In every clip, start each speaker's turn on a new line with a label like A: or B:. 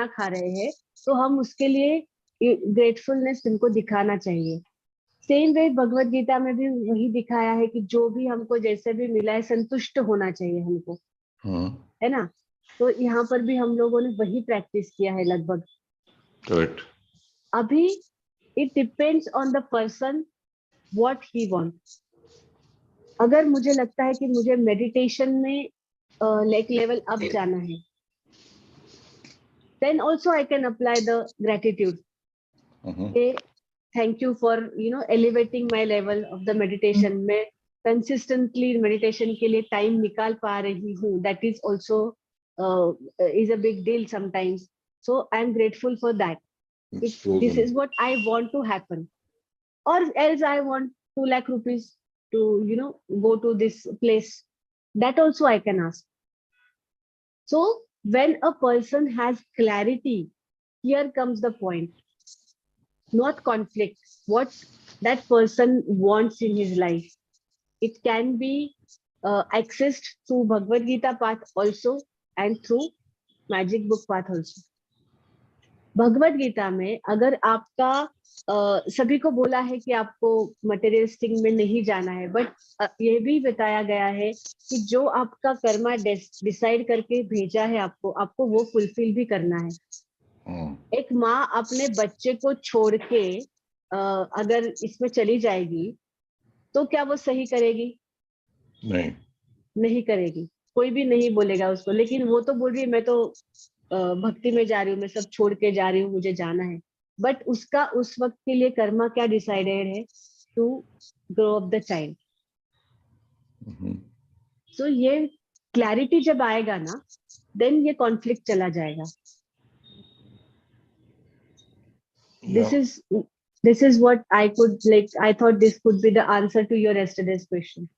A: खाना खा रहे हैं तो हम उसके लिए ग्रेटफुलनेस उनको दिखाना चाहिए। सेम वे भगवत गीता में भी वही दिखाया है कि जो भी हमको जैसे भी मिला है संतुष्ट होना चाहिए हमको, है ना। तो यहाँ पर भी हम लोगों ने वही प्रैक्टिस किया है लगभग।
B: करेक्ट।
A: अभी it depends on the person what he wants. अगर मुझे लगता है कि मुझे मेडिटेशन में लाइक लेवल अप जाना है, then also I can apply the gratitude. Thank you for elevating my level of the meditation. मैं consistently meditation के लिए time निकाल पा रही हूँ. That is also is a big deal sometimes. So I am grateful for that. If this is what I want to happen, or else I want 2 lakh rupees to go to this place, that also I can ask. So when a person has clarity, here comes the point, not conflict. What that person wants in his life, it can be accessed through Bhagavad Gita path also and through magic book path also. Bhagavad Gita में अगर आपका सभी को बोला है कि आपको materialistic में नहीं जाना है, बट ये भी बताया गया है कि जो आपका कर्मा डिसाइड करके भेजा है आपको वो फुलफिल भी करना है। एक माँ अपने बच्चे को छोड़ के अगर इसमें चली जाएगी तो क्या वो सही करेगी? नहीं करेगी, कोई भी नहीं बोलेगा उसको। लेकिन वो तो बोल रही है मैं तो भक्ति में जा रही हूँ, मैं सब छोड़ के जा रही हूँ, मुझे जाना है। बट उसका उस वक्त के लिए कर्मा क्या डिसाइडेड है? To grow up the child. So ये क्लैरिटी जब आएगा ना, देन ये कॉन्फ्लिक्ट चला जाएगा। This is what I could I thought this could be the answer to your yesterday's question.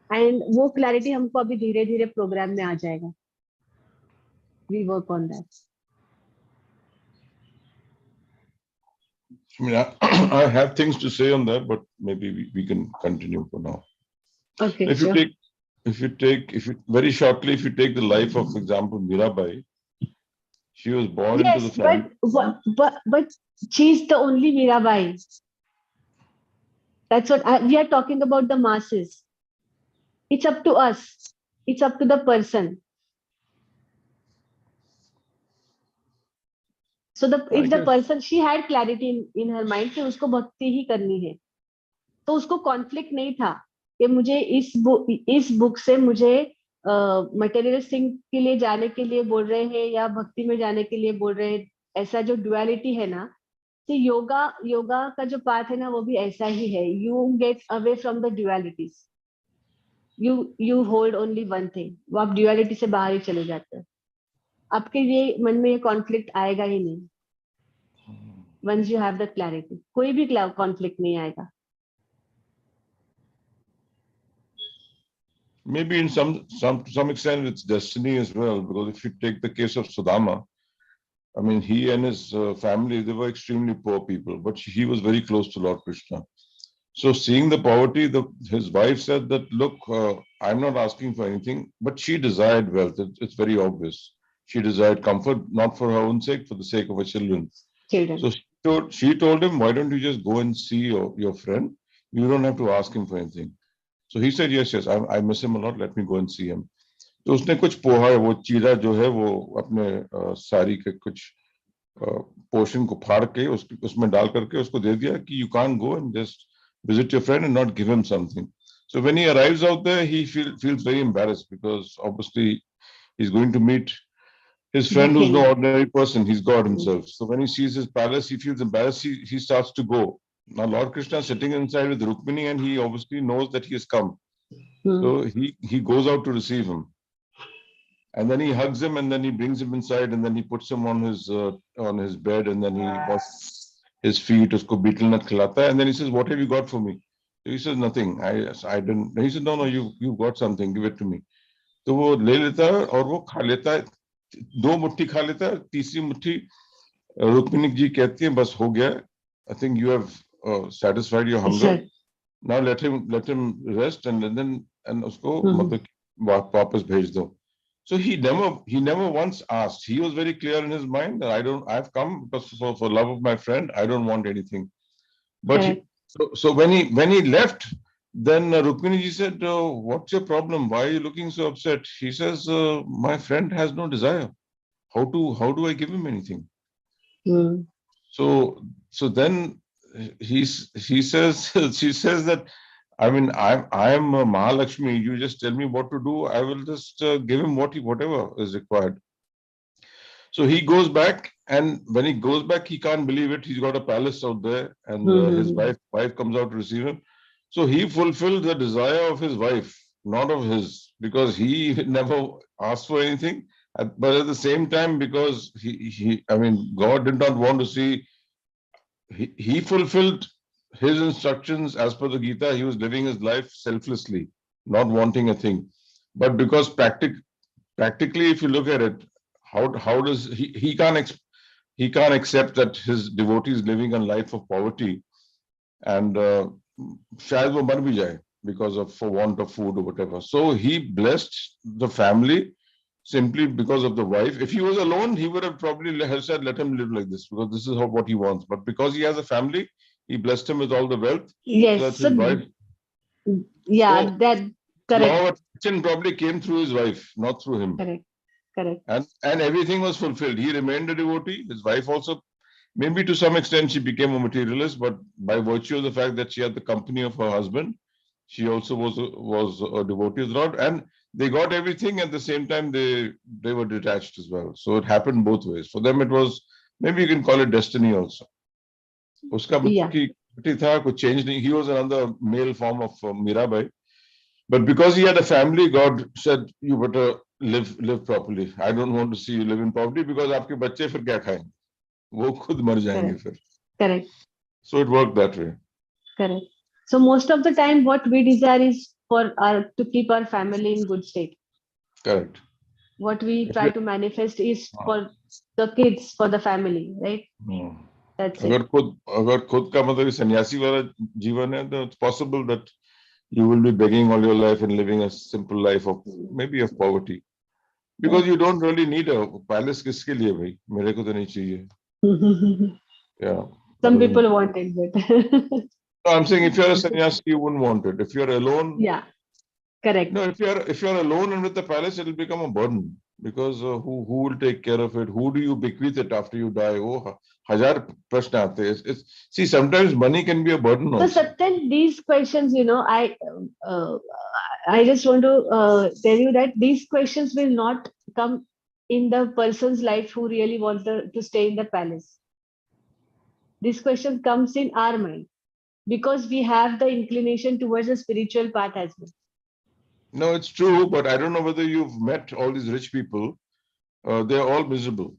A: And वो क्लैरिटी हमको अभी धीरे धीरे प्रोग्राम में आ जाएगा। We work on that.
B: I mean, I have things to say on that, but maybe we can continue for now.
A: Okay.
B: If you take very shortly, if you take the life of, for example, Mirabai, she was born into the family.
A: But she's the only Mirabai. That's what we are talking about, the masses. It's up to us. It's up to the person. So if the person, she had clarity in her mind कि उसको भक्ति ही करनी है, तो उसको conflict नहीं था कि मुझे इस बुक से मुझे मटेरियलिस्टिक के लिए जाने के लिए बोल रहे हैं या भक्ति में जाने के लिए बोल रहे हैं। ऐसा जो डुअलिटी है ना, कि योगा का जो पाथ है ना, वो भी ऐसा ही है। You get away from the dualities, you hold only one thing. वो आप डुअलिटी से बाहर ही चले जाते हैं, आपके ये मन में ये कॉन्फ्लिक्ट आएगा ही नहीं। Once you have the clarity, कोई भी कॉन्फ्लिक्ट नहीं आएगा।
B: Maybe in to some extent it's destiny as well, because if you take the case of Sudama, I mean, he and his family, they were extremely poor people, but he was very close to Lord Krishna. So seeing the poverty, his wife said that, look, I'm not asking for anything, but she desired wealth. It's very obvious. She desired comfort, not for her own sake, for the sake of her children. So she told him, why don't you just go and see your friend? You don't have to ask him for anything. So he said, yes, I miss him a lot. Let me go and see him. तो उसने कुछ पोहा, वो चीरा जो है वो अपने साड़ी के कुछ पोर्शन को फाड़ के उसमें डाल करके उसको दे दिया कि you can't go and just visit your friend and not give him something. So when he arrives out there, he feels very embarrassed, because obviously he's going to meet his friend who's no ordinary person. He's God himself. So when he sees his palace, he feels embarrassed. He starts to go. Now Lord Krishna is sitting inside with Rukmini, and he obviously knows that he has come. So he goes out to receive him. And then he hugs him, and then he brings him inside, and then he puts him on his bed, and then he washes his feet, usko beetle nut khilata hai, and then he says, what have you got for me? So he says, nothing. I didn't. He said, no, you got something. Give it to me. तो वो ले लेता है और वो खा लेता है, 2 मुट्ठी खा लेता है, तीसरी मुट्ठी रुक्मिणी जी कहती है बस हो गया, I think you have satisfied your hunger. Now let him rest, and then उसको मतलब वापस भेज दो. So he never once asked. He was very clear in his mind that I've come because for love of my friend, I don't want anything. But
A: Correct.
B: so when he left, then Rukmini ji said, "What's your problem? Why are you looking so upset?" He says, "My friend has no desire. How do I give him anything?"
A: Hmm.
B: So then he says she says that, I mean, I'm a Mahalakshmi. You just tell me what to do. I will just give him whatever is required. So he goes back, and when he goes back, he can't believe it. He's got a palace out there, and his
A: Hmm.
B: wife comes out to receive him. So he fulfilled the desire of his wife, not of his, because he never asked for anything. But at the same time, because I mean, God did not want to see. He fulfilled his instructions as per the Gita. He was living his life selflessly, not wanting a thing. But because practically, if you look at it, how does he can't accept that his devotee is living a life of poverty, and शायद वो मर भी जाए because of for want of food or whatever. So he blessed the family simply because of the wife. If he was alone, he would have probably said, "Let him live like this because this is what he wants." But because he has a family, he blessed him with all the wealth so
A: Yes.
B: that his
A: So
B: wife.
A: yeah,
B: So
A: that
B: law
A: correct.
B: of attraction probably came through his wife, not through him.
A: Correct. Correct.
B: And everything was fulfilled. He remained a devotee. His wife also, maybe to some extent, she became a materialist, but by virtue of the fact that she had the company of her husband, she also was a devotee of the Lord, and they got everything. At the same time, they were detached as well. So it happened both ways. For them, it was, maybe you can call it destiny also. उसका मतलब
A: Yeah.
B: कि बेटी था कुछ change नहीं. He was another male form of Mirabai. But because he had a family, God said, "You better live properly. I don't want to see you live in poverty because आपके बच्चे फिर क्या खाएंगे? वो खुद मर जाएंगे
A: Correct.
B: फिर."
A: Correct.
B: So it worked that way.
A: Correct. So most of the time, what we desire is for our to keep our family in good state.
B: Correct.
A: What we
B: If
A: try
B: you-
A: to manifest is
B: हाँ,
A: for the kids, for the family, right?
B: हाँ.
A: That's
B: अगर
A: it.
B: खुद का मतलब सन्यासी वाला जीवन है, तो it's possible that you will be begging all your life and living a simple life of maybe of poverty because you don't really need a palace. किसके लिए भाई? मेरे को तो नहीं चाहिए. Yeah. I
A: Some
B: mean,
A: people want it, but
B: no, I'm saying if you're a sannyasi, you wouldn't want it. If you're alone,
A: yeah, correct.
B: no, if you're alone and with the palace, it'll become a burden because who will take care of it? Who do you bequeath it after you die? Oh, हजार प्रश्न आते हैं. See, sometimes money can be a burden
A: So
B: also.
A: Satyan, these questions, uh, I just want to tell you that these questions will not come in the person's life who really wants to stay in the palace. This question comes in our mind because we have the inclination towards the spiritual path as well.
B: No, it's true, but I don't know whether you've met all these rich people. They're all miserable.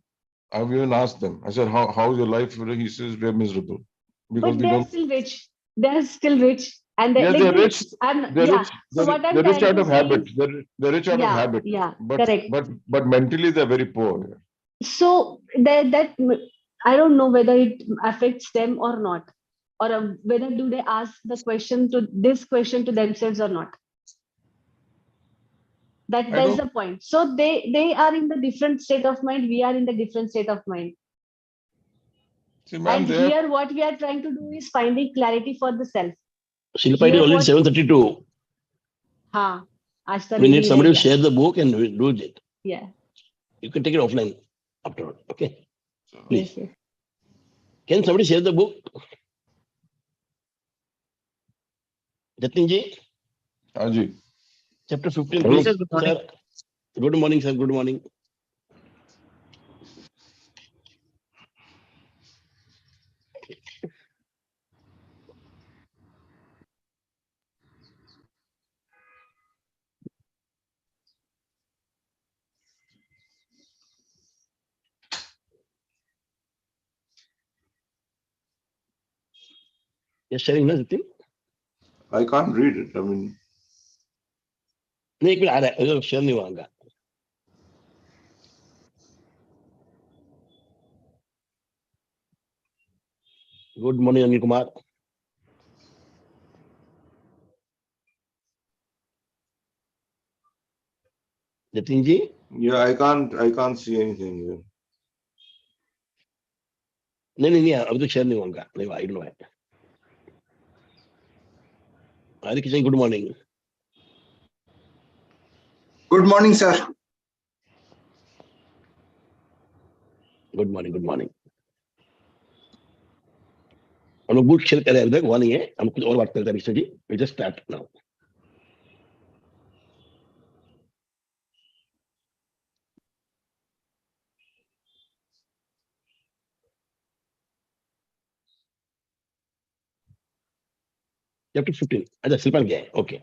B: I've even asked them. I said, how's your life? He says, we're miserable because
A: But
B: we
A: they are
B: don't.
A: still rich. They are still rich, and they
B: Yeah,
A: like
B: they're
A: they.
B: rich.
A: And
B: They're
A: yeah.
B: rich.
A: So what I'm
B: They're rich
A: trying
B: out
A: to
B: of
A: say
B: habit.
A: is,
B: They're rich out of
A: yeah,
B: habit.
A: yeah,
B: But
A: correct.
B: but but mentally they're very poor.
A: So that I don't know whether it affects them or not, or whether do they ask this question to themselves or not.
B: I
A: That's
B: don't
A: the point. So they are in the different state of mind. We are in the different state of mind.
B: see, ma'am.
A: And
B: They're
A: here, what we are trying to do is finding clarity for the self.
C: Shilpa, it is
A: Here,
C: already
A: what
C: 7:32.
A: हाँ आज का
C: We need
A: reading
C: somebody
A: रह
C: to
A: गया.
C: share the book and we'll do it.
A: Yeah.
C: You can take it offline afterward. Okay. Please.
A: Yes, yes.
C: Can somebody share the book? Jatin ji,
B: Haji.
C: chapter 15,
B: Hello.
C: please. Sir, good morning, sir. Good morning. You're sharing, no, Jatin?
B: I can't read it. I mean,
C: नहीं एक minute आ रहा है share नहीं होगा good morning Anil Kumar Jatin ji,
B: Yeah, I can't see anything here.
C: नहीं, अभी तो share नहीं होगा, नहीं, I don't know. Hare Kishan, good morning.
D: Good morning, sir.
C: Good morning. हम लोग बुक शेयर कर रहे हैं, अभी तक हुआ नहीं है, हम कुछ और बात करते हैं। जी, we just start now. Chapter 15। अच्छा, शिल्पा गया है, ओके।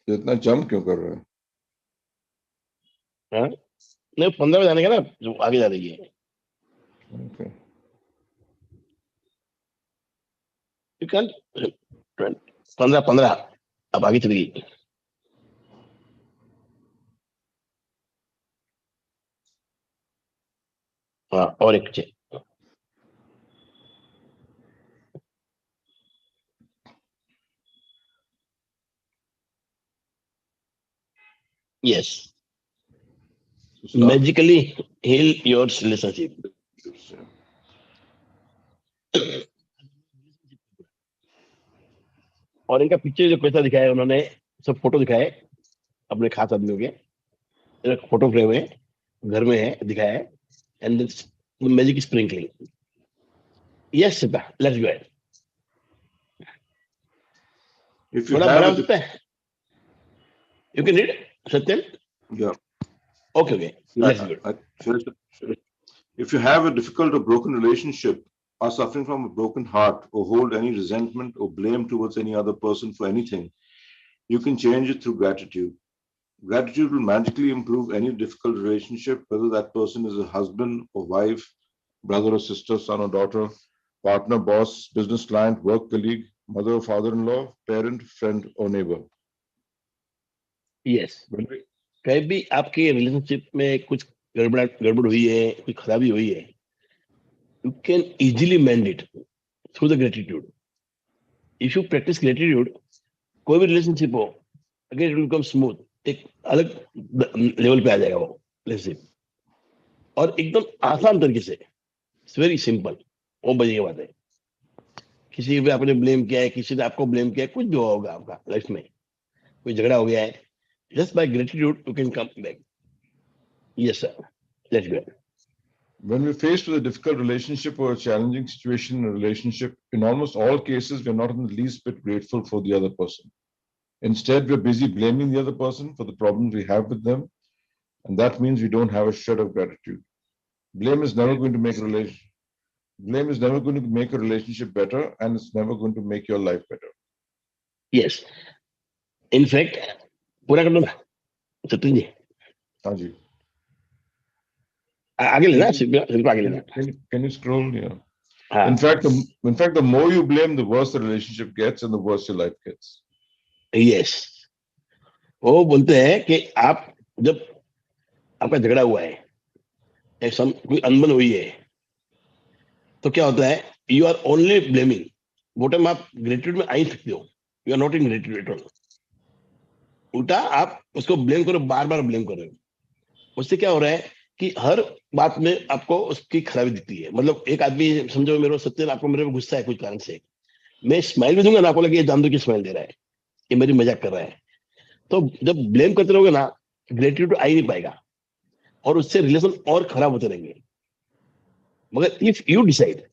B: तो इतना जंप क्यों कर रहे हैं?
C: हाँ, नहीं, 15 में जाने का ना, जो आगे जा रही है।
B: Okay.
C: यू कैन 15 अब आगे चली गई। हाँ, और एक चे। Yes,
B: Start.
C: Magically heal your relationship. और इनका पिक्चर जो कैसा दिखाया है उन्होंने, सब फोटो दिखाए अपने खास आदमियों के, फोटो फ्रेम है, घर में है, दिखाया है, and magic sprinkling. Yes, let's go.
B: If you
C: थोड़ा
B: have
C: बड़ा
B: a
C: हो सकता है, you can read Satyan.
B: yeah,
C: okay, let's go.
B: if you have a difficult or broken relationship, are suffering from a broken heart, or hold any resentment or blame towards any other person for anything, you can change it through gratitude. Gratitude will magically improve any difficult relationship, whether that person is a husband or wife, brother or sister, son or daughter, partner, boss, business client, work colleague, mother or father-in-law, parent, friend, or neighbor.
C: Yes, कहीं भी आपके relationship में कुछ गड़बड़ हुई है, कुछ खराबी हुई है, you can easily mend it through the gratitude. If you practice gratitude, कोई भी रिलेशनशिप हो, again it will become smooth, एक अलग लेवल पे आ जाएगा वो रिलेशनशिप, और एकदम आसान तरीके से। It's very simple. वो बढ़िया बात है। किसी पे आपने ब्लेम किया है, किसी ने आपको ब्लेम किया है, कुछ भी होगा आपका लाइफ में, कोई झगड़ा हो गया है, just by gratitude you can come back. Yes sir, let's go.
B: When we're faced with a difficult relationship or a challenging situation in a relationship, in almost all cases, we're not in the least bit grateful for the other person. Instead, we're busy blaming the other person for the problems we have with them, and that means we don't have a shred of gratitude. Blame is never going to make a relationship better, and it's never going to make your life better.
C: Yes, in fact, पूरा कर लो ना सचिन जी,
B: हाँ जी.
C: आगे लेना, सिर्फ आगे लेना।
B: Can you scroll? Yeah.
C: हाँ,
B: In fact, the more you blame, the worse the relationship gets, and the worse your life gets.
C: Yes, वो बोलते हैं कि आप जब आपका झगड़ा हुआ है, कोई अनबन हुई है, तो क्या होता है, यू आर ओनली ब्लेमिंग। वो टाइम आप ग्रेटिट्यूड में आ ही सकते हो, you are not in gratitude at all. उल्टा आप उसको ब्लेम करो, बार बार ब्लेम कर रहे हो। उससे क्या हो रहा है कि हर बात में आपको उसकी खराबी दिखती है। मतलब एक आदमी, समझो मेरे सत्य, आपको मेरे को गुस्सा है कुछ कारण से, मैं स्माइल भी दूंगा ना, आपको लगे ये जान दो कि स्माइल दे रहा है, ये मेरी मजाक कर रहा है। तो जब ब्लेम करते रहोगे ना, ग्रेटिट्यूड आ ही नहीं पाएगा, और उससे रिलेशन और खराब होते रहेंगे। मगर if you decide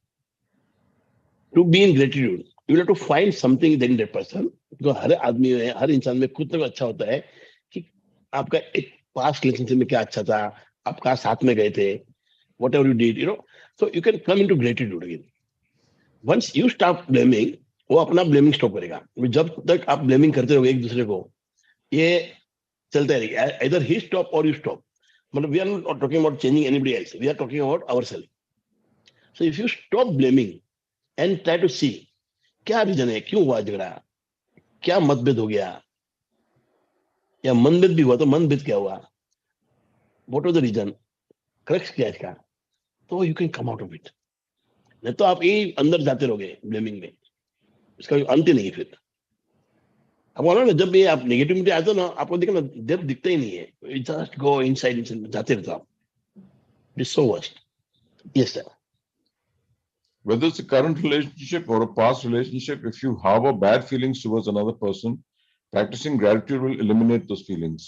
C: to be in gratitude, you have to find something in that person. तो हर आदमी में, हर इंसान में खुद तक अच्छा होता है कि आपका एक पास्ट रिलेशनशिप में क्या अच्छा था, आप कहाँ साथ में गए थे, what ever you did, you know, so you can come into gratitude again. Once you stop blaming, वो अपना ब्लेमिंग स्टॉप करेगा। जब तक आप ब्लेमिंग करते रहोगे एक दूसरे को, ये चलता रहेगा। either he stop or you stop. मतलब we are not talking about changing anybody else, we are talking about ourselves. So if you stop blaming and try to see क्या रीजन है, क्यों हुआ झगड़ा, क्या मतभेद हो गया, या मनभेद भी हुआ तो मनभेद क्या हुआ, what was the reason, crux क्या है इसका, तो you can come out of it. नहीं तो आप यही अंदर जाते रहोगे ब्लेमिंग में, इसका कोई अंत ही नहीं है फिर। अब बोलो ना, जब ये आप नेगेटिविटी आते हो ना, आपको देखना डेप्थ दिखता ही नहीं है, जस्ट गो इनसाइड जाते रहते हो आप, it's so worst. Yes sir.
B: Whether it's a current relationship or a past relationship, if you harbor bad feelings towards another person, practicing gratitude will eliminate those feelings.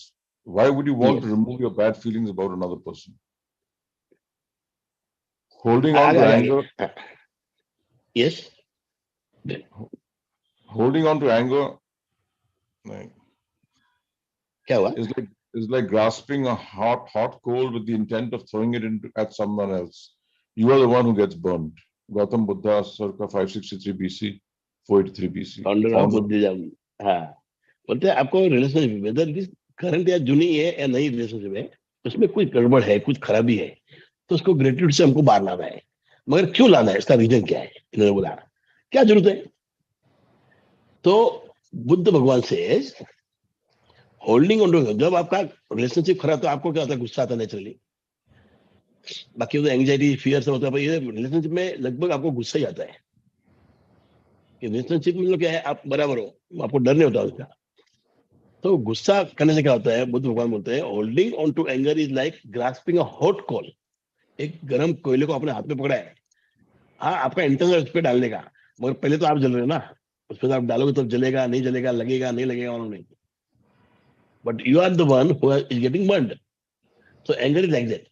B: Why would you want to
C: Yes.
B: remove your bad feelings about another person? Holding on
C: आगे
B: to
C: आगे
B: anger,
C: आगे। Yes.
B: holding on to anger like,
C: क्या हुआ?
B: is like grasping a hot coal with the intent of throwing it at someone else. You are the one who gets burned. Gautam Buddha, circa 563 BC, 483 BC.
C: Founder of
B: Founder.
C: Buddhism. हाँ, बोलते हैं आपको relationship, whether it is current या जुनी है या नई relationship है, उसमें कुछ गड़बड़ है, कुछ खराबी है, तो उसको ग्रेटिट्यूड से हमको बाहर लाना है। मगर क्यों लाना है, इसका रीजन क्या है, इन्होंने बोला क्या जरूरत है। तो बुद्ध भगवान से होल्डिंग ऑन टू, जब आपका रिलेशनशिप खराब तो आपको क्या होता है, गुस्सा आता है नेचुरली, बाकी तो एंग्जाइटी फियर से होता है, पर ये रिलेशनशिप में लगभग आपको गुस्सा ही आता है। कि रिलेशनशिप में मतलब क्या है, आप बराबर हो, आपको डर नहीं होता उसका। तो गुस्सा करने से क्या होता है, बुद्ध भगवान बोलते हैं holding on to anger is like grasping a hot coal. एक गर्म कोयले को अपने हाथ में पकड़ा है, हाँ आपका इंटेंशन है उस पर डालने का, मगर पहले तो आप जल रहे हो ना, उस पर आप डालोगे तो जलेगा नहीं जलेगा, लगेगा नहीं लगेगा मालूम नहीं, but you are the one who is getting burned. तो एंगर इज लाइक दैट।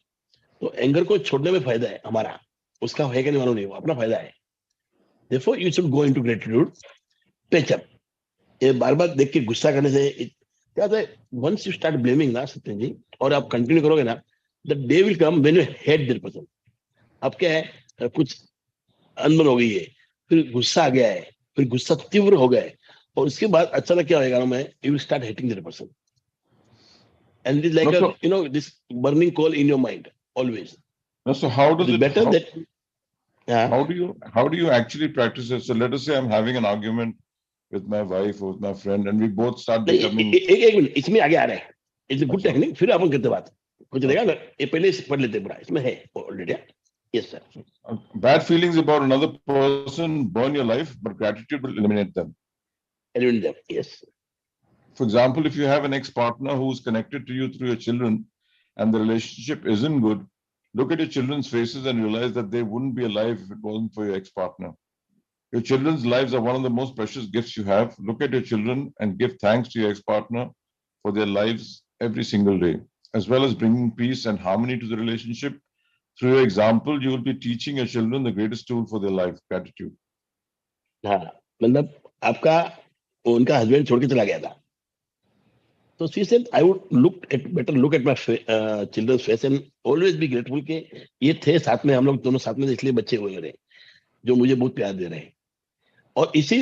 C: तो एंगर को छोड़ने में फायदा है हमारा, उसका है कि नहीं मालूम नहीं, वो अपना फायदा है। Therefore you should go into gratitude, patch up। ये बार बार देख के गुस्सा करने से क्या होता है, वंस यू स्टार्ट ब्लेमिंग ना सत्यन जी, और आप कंटिन्यू करोगे ना, the day will come when you hate that person. अब क्या है, कुछ अनबन हो गई है, फिर गुस्सा आ गया है, फिर गुस्सा तीव्र हो गया है, और उसके बाद अचानक क्या होगा ना, you will start hating that person, and it is like
B: No, so,
C: this burning coal in your mind always.
B: no, so how does it,
C: better that.
B: how do you actually practice it? So let us say I'm having an argument with my wife or with my friend, and we both start becoming.
C: एक minute, इसमें आगे आ रहे हैं, it's good
B: अच्छा,
C: technique, फिर अपन करते बात कुछ रहेगा
B: okay.
C: ना, ये पहले पढ़ लेते पूरा, इसमें है already. Yes sir.
B: Bad feelings about another person burn your life, but gratitude will eliminate them.
C: Element them, yes.
B: For example, if you have an ex-partner who's connected to you through your children and the relationship isn't good, look at your children's faces and realize that they wouldn't be alive if it wasn't for your ex-partner. Your children's lives are one of the most precious gifts you have. Look at your children and give thanks to your ex-partner for their lives every single day, as well as bringing peace and harmony to the relationship. Through your example, you will be teaching your children the greatest tool for their life, gratitude.
C: हाँ, मतलब आपका उनका husband छोड़ के चला गया था, तो she said I would better look at my children's face and always be grateful के ये थे साथ में, हम लोग दोनों साथ में, इसलिए बच्चे हुए मेरे जो मुझे बहुत प्यार दे रहे हैं। और इसी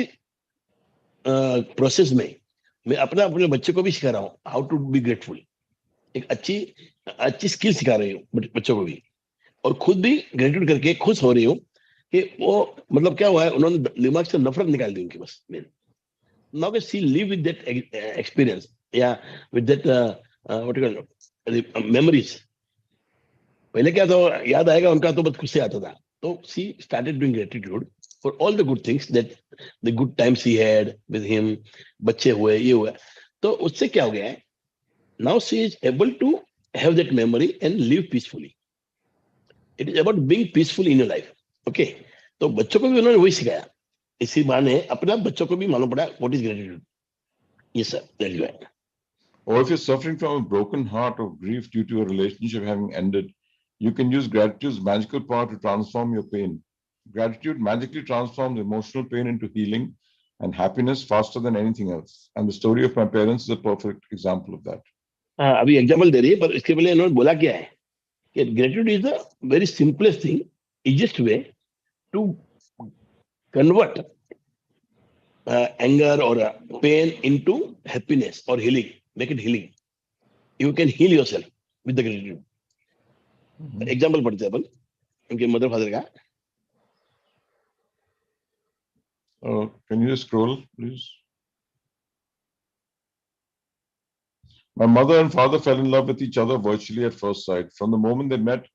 C: प्रोसेस में मैं अपने बच्चे को भी सिखा रहा हूँ हाउ टू बी ग्रेटफुल। एक अच्छी स्किल सिखा रही हूँ बच्चों को भी, और खुद भी ग्रेटिट्यूड करके खुश हो रही हूँ कि वो मतलब क्या हुआ है, उन्होंने दिमाग से नफरत निकाल दी उनकी बस। Now can she live with that experience या with that what you call memories. पहले क्या था, याद आएगा उनका तो बहुत खुशी आता था, तो she started doing gratitude for all the good things that the good times he had with him, बच्चे हुए, ये हुआ, तो उससे क्या हो गया है, now she is able to have that memory and live peacefully। it is about being peaceful in your life। okay, तो बच्चों को भी उन्होंने वही सिखाया, इसी बहाने अपना बच्चों को भी मालूम पड़ा what is gratitude। yes sir, that is right।
B: Or if you're suffering from a broken heart or grief due to a relationship having ended, you can use gratitude's magical power to transform your pain. Gratitude magically transforms emotional pain into healing and happiness faster than anything else. And the story of my parents is a perfect example of that.
C: हाँ, अभी example दे रही है, पर इसके पहले इन्होंने बोला क्या है कि gratitude is the very simplest thing, easiest way to convert anger or pain into happiness or healing, make it healing। you can heal yourself with the gratitude। Example पढ़ते हैं अपन उनके मदर फादर का।
B: Can you scroll, please? My mother and father fell in love with each other virtually at first sight. From the moment they met,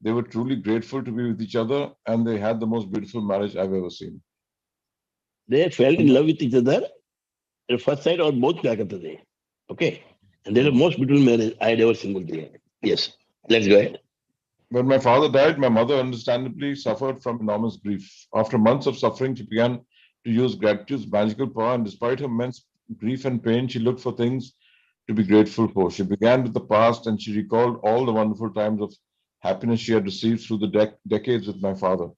B: they were truly grateful to be with each other, and they had the most beautiful marriage I've ever seen.
C: They fell in love with each other at first sight और बहुत प्यार करते थे. Okay. And they're the most beautiful marriage I had ever seen. बोलते हैं. Yes. Let's go ahead.
B: When my father died, my mother understandably suffered from enormous grief. After months of suffering, she began to use gratitude's magical power, and despite her immense grief and pain, she looked for things to be grateful for. She began with the past, and she recalled all the wonderful times of happiness she had received through the decades with my father.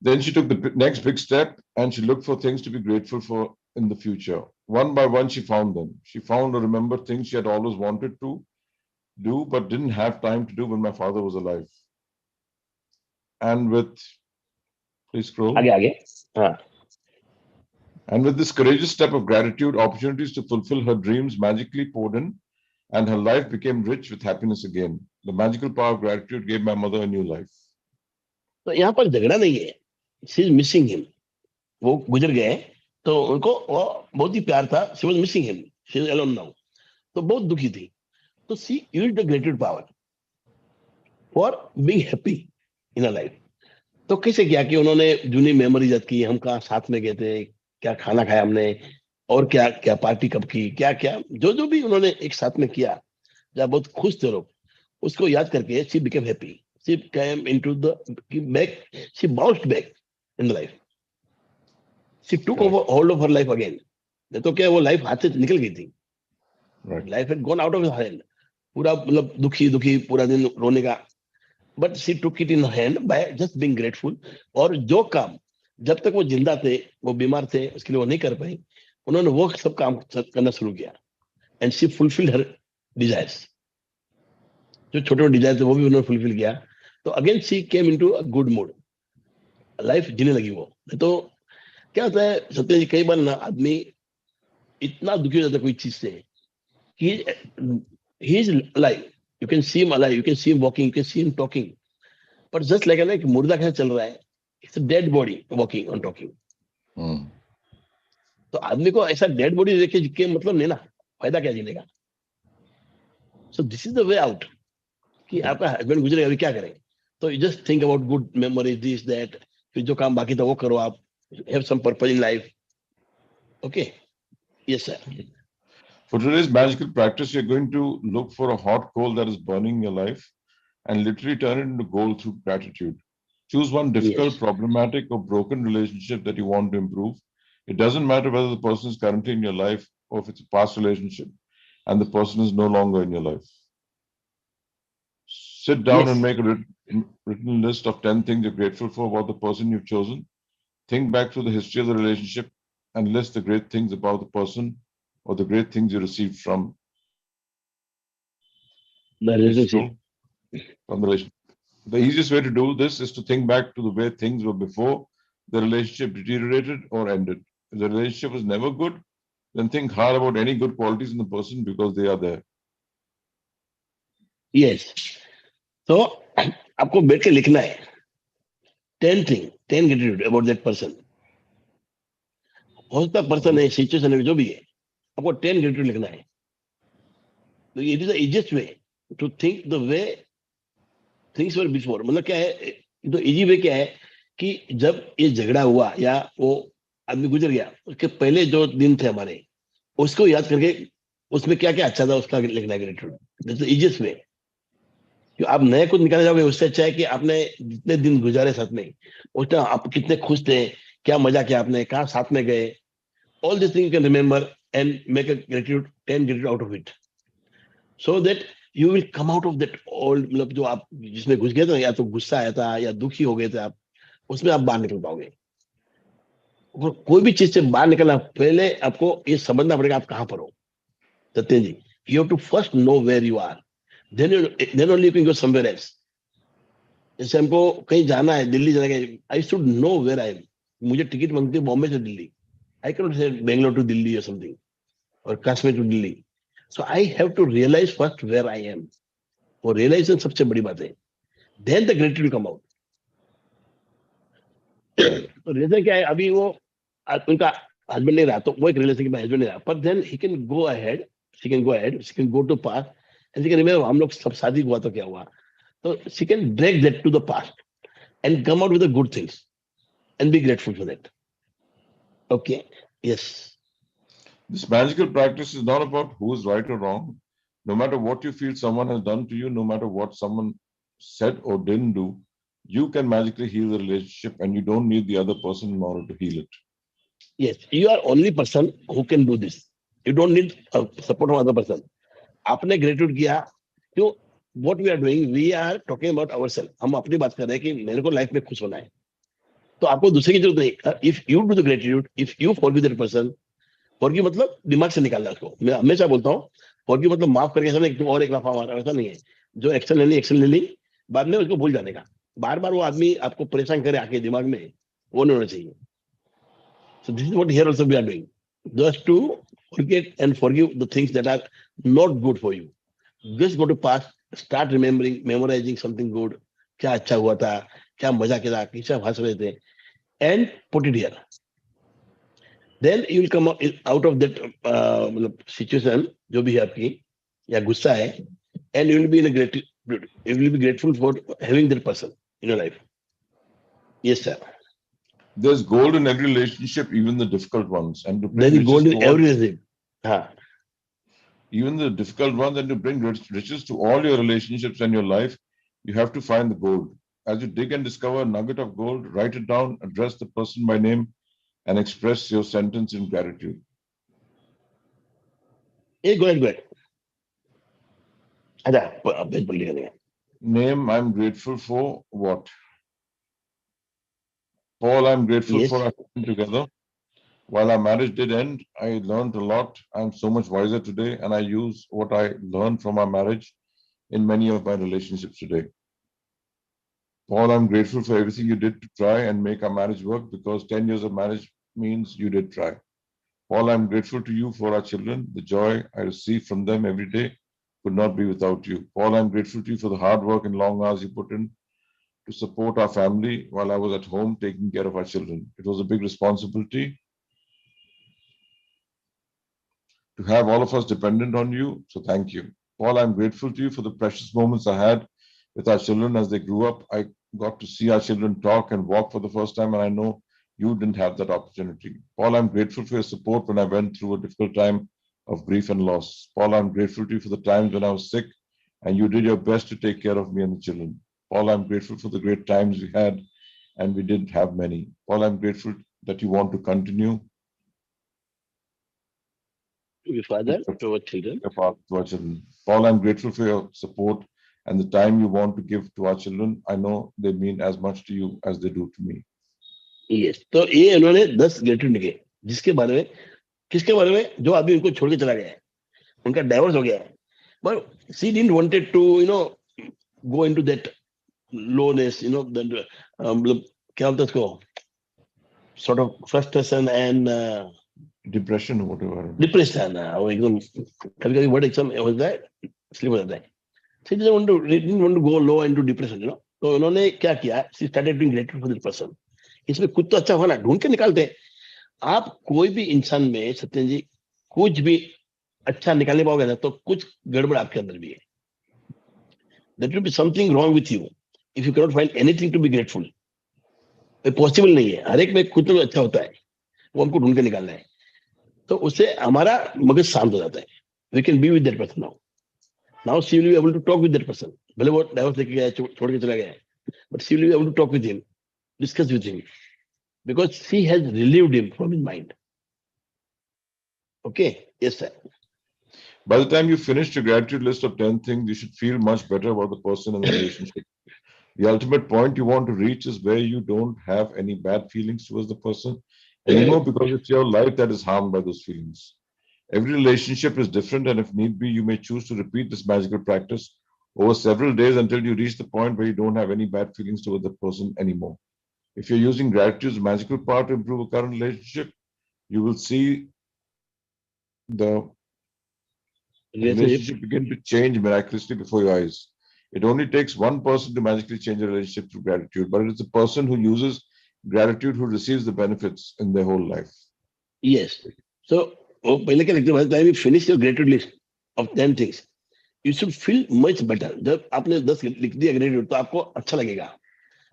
B: Then she took the next big step, and she looked for things to be grateful for in the future. One by one, she found them. She found or remembered things she had always wanted to do but didn't have time to do when my father was alive. And with, please scroll.
C: आगे. हाँ.
B: And with this courageous step of gratitude, opportunities to fulfill her dreams magically poured in, and her life became rich with happiness again. The magical power of gratitude gave my mother a new life.
C: तो यहाँ पर झगड़ा नहीं है. She is missing him. वो गुजर गए तो उनको वो बहुत ही प्यार था. She was missing him. She is alone now. तो बहुत दुखी थी. तो she used the gratitude power for being happy in her life. तो कैसे किया कि उन्होंने जूनी मेमोरीज याद की. हम कहाँ साथ में गए थे, क्या खाना खाया हमने, और क्या क्या पार्टी कब की, क्या क्या जो भी उन्होंने एक साथ में किया, जब बहुत खुश थे लोग, उसको याद करके she became happy. She came into the back. She bounced back in the life. She took over hold of her life again. नहीं तो क्या वो लाइफ हाथ से निकल गई थी. Life had gone out of her hand. पूरा मतलब दुखी दुखी पूरा दिन रोने का. But she took it in her hand by just being grateful. और जो काम जब तक वो जिंदा थे, वो बीमार थे, उसके लिए वो नहीं कर पाई, उन्होंने वो सब काम करना शुरू किया. And she fulfilled her desires. जो छोटे छोटे डिजायर थे वो भी उन्होंने फुलफिल किया. तो again she came into a good mood. Life जीने लगी वो. तो क्या होता है सत्य जी, कई बार ना आदमी इतना दुखी हो जाता है कोई चीज से कि he is like, you can see him alive, you can see him walking, you can see him talking, but just like एक मुर्दा कैसे चल रहा है. It's a dead body walking और टॉकिंग. तो आदमी को ऐसा डेड बॉडी देखे के मतलब नहीं ना, फायदा क्या जीने का. So this is the way out. कि आपका हस्बैंड गुजरे, अभी क्या करें. तो you just think about good memories, this that. फिर जो काम बाकी था वो करो. आप have some purpose in life. Okay. Yes sir.
B: For today's magical practice, you're going to look for a hot coal that is burning your life and literally turn it into gold through gratitude. Choose one difficult, problematic, or broken relationship that you want to improve. It doesn't matter whether the person is currently in your life or if it's a past relationship and the person is no longer in your life. Sit down and make a written list of 10 things you're grateful for about the person you've chosen. Think back to the history of the relationship and list the great things about the person or the great things you received from
C: the relationship.
B: The easiest way to do this is to think back to the way things were before the relationship deteriorated or ended. If the relationship was never good, then think hard about any good qualities in the person because they are there.
C: Yes. So, आपको बैठ के लिखना है 10 gratitude about that person. हो सकता person है, situation है, जो भी है, आपको 10 gratitude लिखना है. तो it is the easiest way to think the way things were before. मतलब क्या है, तो इजी वे क्या है कि जब ये झगड़ा हुआ या वो आदमी गुजर गया, उसके पहले जो दिन थे हमारे, उसको याद करके उसमें क्या क्या अच्छा था उसका लिखना है ग्रेटिट्यूड. दैट्स द इजीएस्ट वे. कि आप नए कुछ निकालने जाओगे, उससे अच्छा है कि आपने जितने दिन गुजारे साथ में, उस टाइम आप कितने खुश थे, क्या मजा किया आपने, कहाँ साथ में गए. All this thing you can remember and make a gratitude 10 gratitude out of it, so that you will come out of that old, मतलब जो आप जिसमें घुस गए थे, या तो गुस्सा आया था या दुखी हो गए थे आप, उसमें आप बाहर निकल पाओगे. और कोई भी चीज से बाहर निकलना पहले आपको ये समझना पड़ेगा आप कहाँ पर हो. Satya ji, you have to first know where you are, then only you can go somewhere else. जैसे हमको कहीं जाना है, दिल्ली जाना है, I should know where I am. मुझे टिकट मांगती है बॉम्बे से दिल्ली, आई कैन नॉट से बेंगलोर टू दिल्ली और समथिंग, और Kashmir to Delhi. So I have to realise first where I am. वो रियलाइजेशन सबसे बड़ी बात है. Then the gratitude come out. तो रीजन क्या है, अभी वो उनका हस्बैंड नहीं रहा, तो वो एक रिलेशनशिप में हस्बैंड नहीं रहा, पर then he can go ahead, she can go to past and she can remember हम लोग सब शादी हुआ तो क्या हुआ, तो she can break that to the past and come out with the good things and be grateful for that. Okay, yes.
B: This magical practice is not about who is right or wrong. No matter what you feel someone has done to you, no matter what someone said or didn't do, you can magically heal the relationship and you don't need the other person in order to heal it.
C: Yes, you are only person who can do this. You don't need support from other person. आपने gratitude किया, क्यों? What we are doing, we are talking about ourselves. हम अपनी बात कर रहे हैं कि मेरे को लाइफ में खुश होना है, तो आपको दूसरे की जरूरत नहीं. If you do the gratitude, if you forgive that person, forgive मतलब दिमाग से निकालना उसको. मैं हमेशा बोलता हूँ फॉरगिव मतलब माफ करके ऐसा नहीं, तुम और एक लाफा मारा, ऐसा नहीं है. जो एक्शन ले ली, बाद में उसको भूल जाने का. बार बार वो आदमी आपको परेशान करे आके दिमाग में, वो नहीं होना चाहिए. So this is what here also we are doing, just to forget and forgive the things that are not good for you. Just go to past, start remembering, memorizing something good. क्या अच्छा हुआ था, क्या मजा किया, किससे हंस रहे थे, and put it here. Then you will come out of that situation जो भी है आपकी या गुस्सा है, and you will be grateful for having that person in your life. Yes, sir.
B: There's gold in every relationship, even the difficult ones. And to bring
C: There is
B: riches
C: gold
B: to
C: in
B: all-
C: every relationship. हाँ.
B: even the difficult ones, and to bring riches to all your relationships and your life, you have to find the gold. As you dig and discover a nugget of gold, write it down, address the person by name, and express your sentence in gratitude.
C: Hey, go ahead. अच्छा, page पर लिखा नहीं है.
B: Name, I'm grateful for what? Paul, I'm grateful
C: Yes.
B: for our time together. While our marriage did end, I learned a lot. I'm so much wiser today, and I use what I learned from our marriage in many of my relationships today. Paul, I'm grateful for everything you did to try and make our marriage work, because 10 years of marriage means you did try. Paul, I'm grateful to you for our children. The joy I receive from them every day could not be without you. Paul, I'm grateful to you for the hard work and long hours you put in to support our family while I was at home taking care of our children. It was a big responsibility to have all of us dependent on you, so thank you. Paul, I'm grateful to you for the precious moments I had with our children as they grew up. I got to see our children talk and walk for the first time, and I know you didn't have that opportunity. Paul, I'm grateful for your support when I went through a difficult time of grief and loss. Paul, I'm grateful to you for the times when I was sick and you did your best to take care of me and the children. Paul, I'm grateful for the great times we had, and we did have many. Paul, I'm grateful that you want to continue
C: To your father, to our children.
B: your path to our children. Paul, I'm grateful for your support and the time you want to give to our children. I know they mean as much to you as they do to me.
C: Yes. तो ये उन्होंने 10 gratitude लिखे, जिसके बारे में, किसके बारे में, जो आदमी उनको छोड़ के चला गया है, उनका डाइवोर्स हो गया है, but she didn't wanted to go into that lowness, that क्या बोलते हैं उसको, sort of frustration and
B: Depression or whatever.
C: Depression. वो एकदम कभी कभी वर्ड एकदम होता है, स्लिप हो जाता है. She didn't want to go low into depression, तो उन्होंने क्या किया, she started being grateful for that person. इसमें कुछ तो अच्छा होना, ढूंढ के निकालते हैं. आप कोई भी इंसान में, सत्यन जी, कुछ भी अच्छा निकालने पाओगे ना, तो कुछ गड़बड़ आपके अंदर भी है. There will be something wrong with you if you cannot find anything to be grateful. Possible नहीं है. हर एक में कुछ तो अच्छा होता है, वो हमको ढूंढ के निकालना है. तो उससे हमारा मगज शांत हो जाता है. We can be with that person now. Now she will be able to talk with that person. भले वो डाइवोर्स लेके गया, छोड़ के चला गया है, but she will be able to talk with him, discuss with him, because she has relieved him from his mind. Okay? Yes, sir.
B: By the time you finished your gratitude list of 10 things, you should feel much better about the person and the relationship. The ultimate point you want to reach is where you don't have any bad feelings towards the person anymore, because it's your life that is harmed by those feelings. Every relationship is different, and if need be, you may choose to repeat this magical practice over several days until you reach the point where you don't have any bad feelings towards the person anymore. If you're using gratitude as a magical power to improve a current relationship, you will see the relationship begin to change miraculously before your eyes. It only takes one person to magically change a relationship through gratitude, but it is the person who uses gratitude who receives the benefits in their whole life.
C: Yes. So वो पहले क्या लिखते हैं, time you finish your gratitude list of 10 things you should feel much better. जब आपने 10 लिख दिया gratitude तो आपको अच्छा लगेगा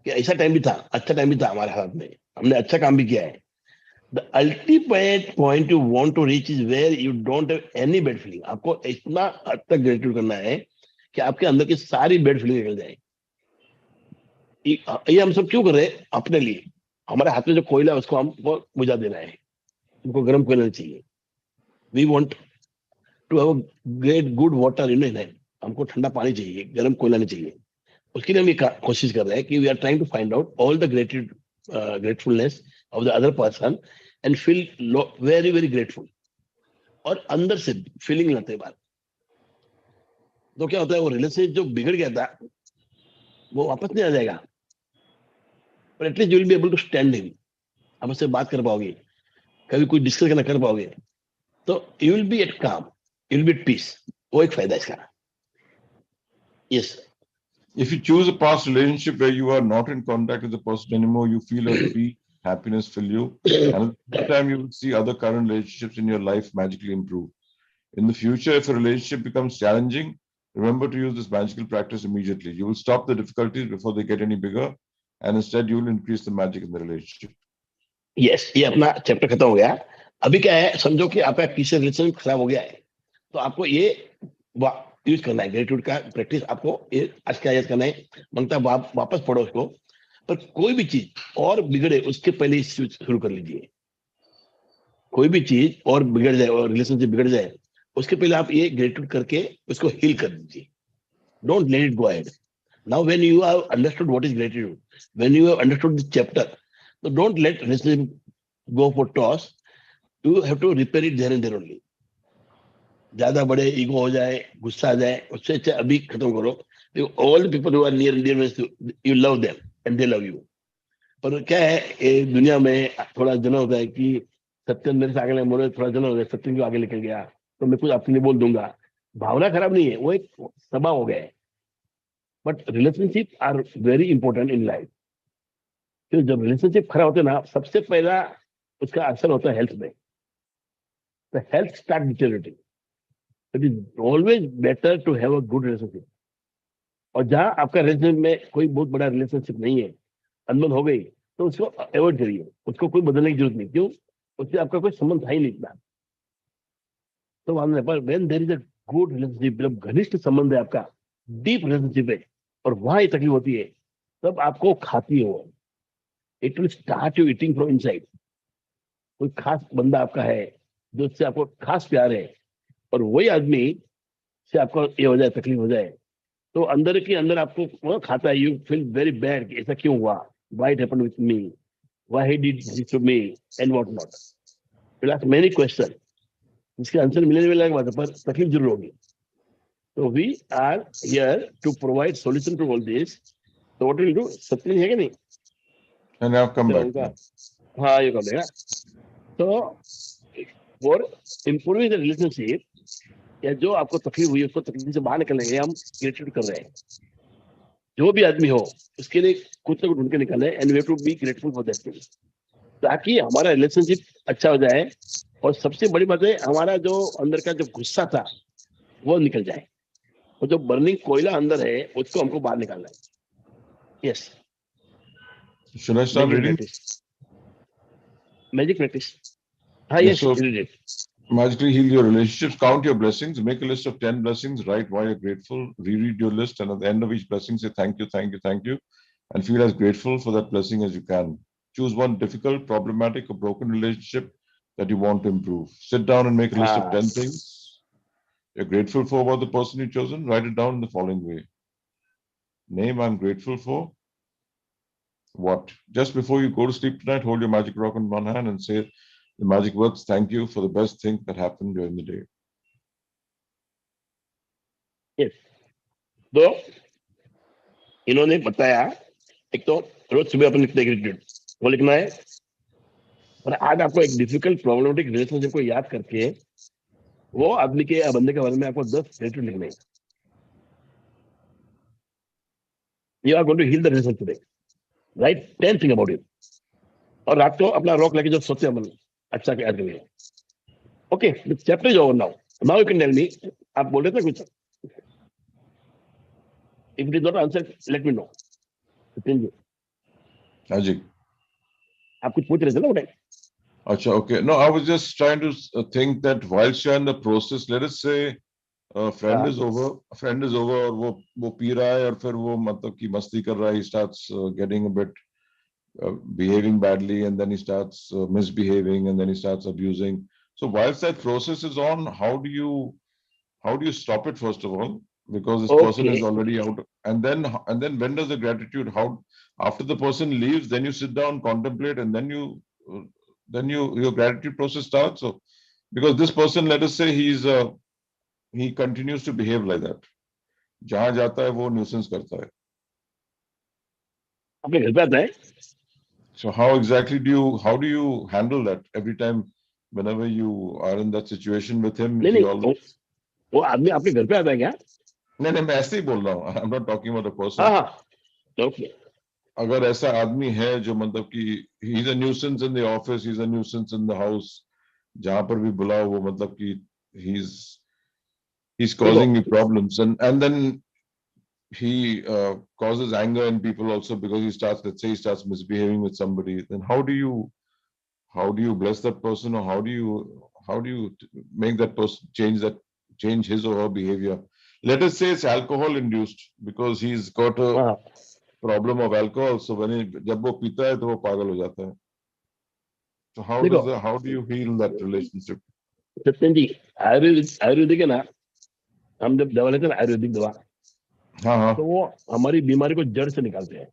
C: कि ऐसा टाइम भी था, अच्छा टाइम भी था हमारे हाथ में, हमने अच्छा काम भी किया है. The ultimate point you want to reach is where you don't have any bad feeling. आपको इतना हद तक ग्रेटिट्यूड करना है कि आपके अंदर की सारी बैड फीलिंग निकल जाए. ये हम सब क्यों कर रहे हैं? अपने लिए. हमारे हाथ में जो कोयला है उसको हमको बुझा देना है, हमको गर्म कोयला नहीं चाहिए. We want to have a great good water in hand. हमको ठंडा पानी चाहिए, गर्म कोयला नहीं चाहिए. उसके लिए हम ये कोशिश कर रहे हैं कि we are trying to find out all the gratefulness of the other person and feel very very grateful. और अंदर से फीलिंग लाते बात. तो क्या होता है, वो रिलेशनशिप जो बिगड़ गया था वो वापस नहीं आ जाएगा, पर at least you will be able to stand him. आप उससे बात कर पाओगे, कभी कुछ डिस्कस करना कर पाओगे, तो you will be at calm, you will be at peace. वो एक फायदा है इसका. Yes.
B: If you choose a past relationship where you are not in contact with the person anymore, you feel a peace, happiness fill you. And at the same time, you will see other current relationships in your life magically improve. In the future, if a relationship becomes challenging, remember to use this magical practice immediately. You will stop the difficulties before they get any bigger, and instead you will increase the magic in the relationship.
C: Yes, ये अपना chapter खत्म हो गया. अभी क्या है, समझो कि आपका किसी रिलेशन खराब हो गया है, तो आपको ये यूज करना है ग्रेटिट्यूड का प्रैक्टिस. आपको ये आज क्या याद करना है, मंगता वापस पढ़ो उसको. पर कोई भी चीज और बिगड़े उसके पहले ही शुरू कर लीजिए. कोई भी चीज और बिगड़ जाए और रिलेशनशिप बिगड़ जाए उसके पहले आप ये ग्रेटिट्यूड करके उसको हील कर दीजिए. Don't let it go ahead. Now when you have understood what is gratitude, when you have understood this chapter, तो don't let relationship go for toss. You have to repair it there and there only. ज्यादा बड़े ego हो जाए, गुस्सा आ जाए, उससे अच्छा अभी खत्म करो. All the people who are near dear you love them and they love you. पर क्या है, ये दुनिया में थोड़ा जना होता है कि सत्यम मेरे से आगे मोरे थोड़ा जना हो गया, सत्यम को आगे निकल गया तो मैं कुछ आपके लिए बोल दूंगा. भावना खराब नहीं है, वो एक स्वभाव हो गया है. But relationship are very important in life. तो जब रिलेशनशिप खराब होते ना, सबसे पहला उसका असर होता है हेल्थ में. The health start deteriorating. It is always better to have a good relationship. और जहां आपका रिलेशनशिप में कोई बहुत बड़ा रिलेशनशिप नहीं है, अनबन हो गई, तो उसको अवॉइड करिए. उसको कोई बदलने की जरूरत नहीं. क्यों? उससे आपका कोई संबंध था ही नहीं इतना. तो मानने पर when there is a good relationship, जब घनिष्ठ संबंध है आपका, डीप रिलेशनशिप है, और वहां ये तकलीफ होती है, तब आपको खाती है वो. It will start you eating from inside. कोई खास बंदा आपका है जो उससे आपको खास प्यार है, और वही आदमी से आपको ये हो जाए, तकलीफ हो जाए, तो अंदर के अंदर आपको वो खाता है. यू फील वेरी बैड कि ऐसा क्यों हुआ, why it happened with me, why he did this to me and what not. You ask many question, इसके आंसर मिलने वाला बात है, पर तकलीफ जरूर होगी. तो we are here to provide solution to all this. तो व्हाट विल डू, सत्य है कि नहीं?
B: And I've come back.
C: उनका हाँ, ये कर देगा. तो फॉर इंप्रूविंग द रिलेशनशिप, या जो आपको तकलीफ हुई उसको तकलीफ से बाहर निकलने के लिए हम ग्रेटिट्यूड कर रहे हैं. जो भी आदमी हो उसके लिए कुछ ना कुछ ढूंढ के निकाले, and we have to be grateful for that thing, ताकि हमारा रिलेशनशिप अच्छा हो जाए. और सबसे बड़ी बात है, हमारा जो अंदर का जो गुस्सा था वो निकल जाए, और जो बर्निंग कोयला अंदर है उसको हमको बाहर निकालना है. Yes.
B: Should I start reading?
C: Magic practice. हाँ,
B: Yes,
C: yes,
B: so
C: read it.
B: magically heal your relationships. Count your blessings. Make a list of 10 blessings. Write why you're grateful. Reread your list, and at the end of each blessing, say thank you, thank you, thank you, and feel as grateful for that blessing as you can. Choose one difficult, problematic, or broken relationship that you want to improve. Sit down and make a list of 10 things you're grateful for about the person you've chosen. Write it down in the following way. Name, I'm grateful for what? Just before you go to sleep tonight, hold your magic rock in one hand and say the magic words, thank you for the best thing that happened during the day.
C: Yes. तो इन्होंने बताया, एक तो रोज सुबह अपन लिखते हैं gratitude, वो लिखना है. और आज आपको एक डिफिकल्ट प्रॉब्लमेटिक रिलेशनशिप को याद करके वो आदमी के या बंदे के बारे में आपको 10 ग्रेटिट्यूड लिखने हैं. You are going to heal the relationship today. Write 10 things about it. और रात को अपना रॉक लेके जो सोते हैं अपन अच्छा याद करिए. Okay, chapter is over now. Now you can tell me. आप बोल रहे थे कुछ? If it is not answer let me know. Sachin ji,
B: हाँ जी.
C: आप कुछ पूछ रहे थे ना उन्हें?
B: Acha, okay. No, I was just trying to think that whilst you're in the process, let us say friend is over, और वो पी रहा है और फिर वो मतलब कि मस्ती कर रहा है. He starts getting a bit behaving badly, and then he starts misbehaving, and then he starts abusing. So whilst that process is on, how do you stop it first of all? Because this person is already out, and then when does the gratitude? How after the person leaves, then you sit down, contemplate, and then your gratitude process starts. So because this person, let us say he continues to behave like that. जहां जाता है वो nuisance करता है.
C: आपके घर पे आता है?
B: So how exactly how do you handle that every time whenever you are in that situation with him?
C: नहीं
B: He
C: नहीं,
B: always
C: वो आदमी आपके घर पे आता है क्या?
B: नहीं मैं ऐसे ही बोल रहा हूँ. I'm not talking about a person.
C: हाँ हाँ, ओके.
B: अगर ऐसा आदमी है जो मतलब कि he's a nuisance in the office, he's a nuisance in the house, जहां पर भी बुलाओ वो मतलब कि he's causing me problems, and then he causes anger in people also because let's say he starts misbehaving with somebody. Then how do you bless that person, or how do you make that person change his or her behavior? Let us say it's alcohol induced because he's got a
C: हाँ,
B: problem of alcohol. So जब वो पीता है तो वो पागल हो जाता है. So
C: देखो
B: how do you heal that relationship?
C: Satyan जी, आयुर्वेदिक है ना, हम जब दवा लेते हैं ना आयुर्वेदिक दवा,
B: हाँ हाँ.
C: तो वो हमारी बीमारी को जड़ से निकालते हैं.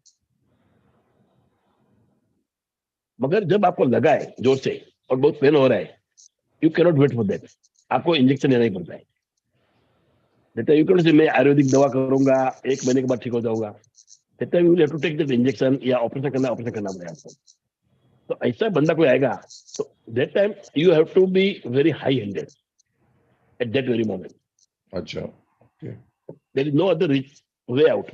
C: मगर जब आपको लगा है जोर से और बहुत पेन हो रहा है, you can not wait for that. आपको इंजेक्शन लेना ही पड़ता है. कहते हैं यू कैन से मैं आयुर्वेदिक दवा करूंगा, 1 महीने के बाद ठीक हो जाऊंगा. कहते हैं you have to take that injection, या ऑपरेशन करना पड़ेगा आपको. तो ऐसा बंदा कोई आएगा तो that time you have to be very high handed at that very moment.
B: अच्छा. Okay.
C: There is no other way out.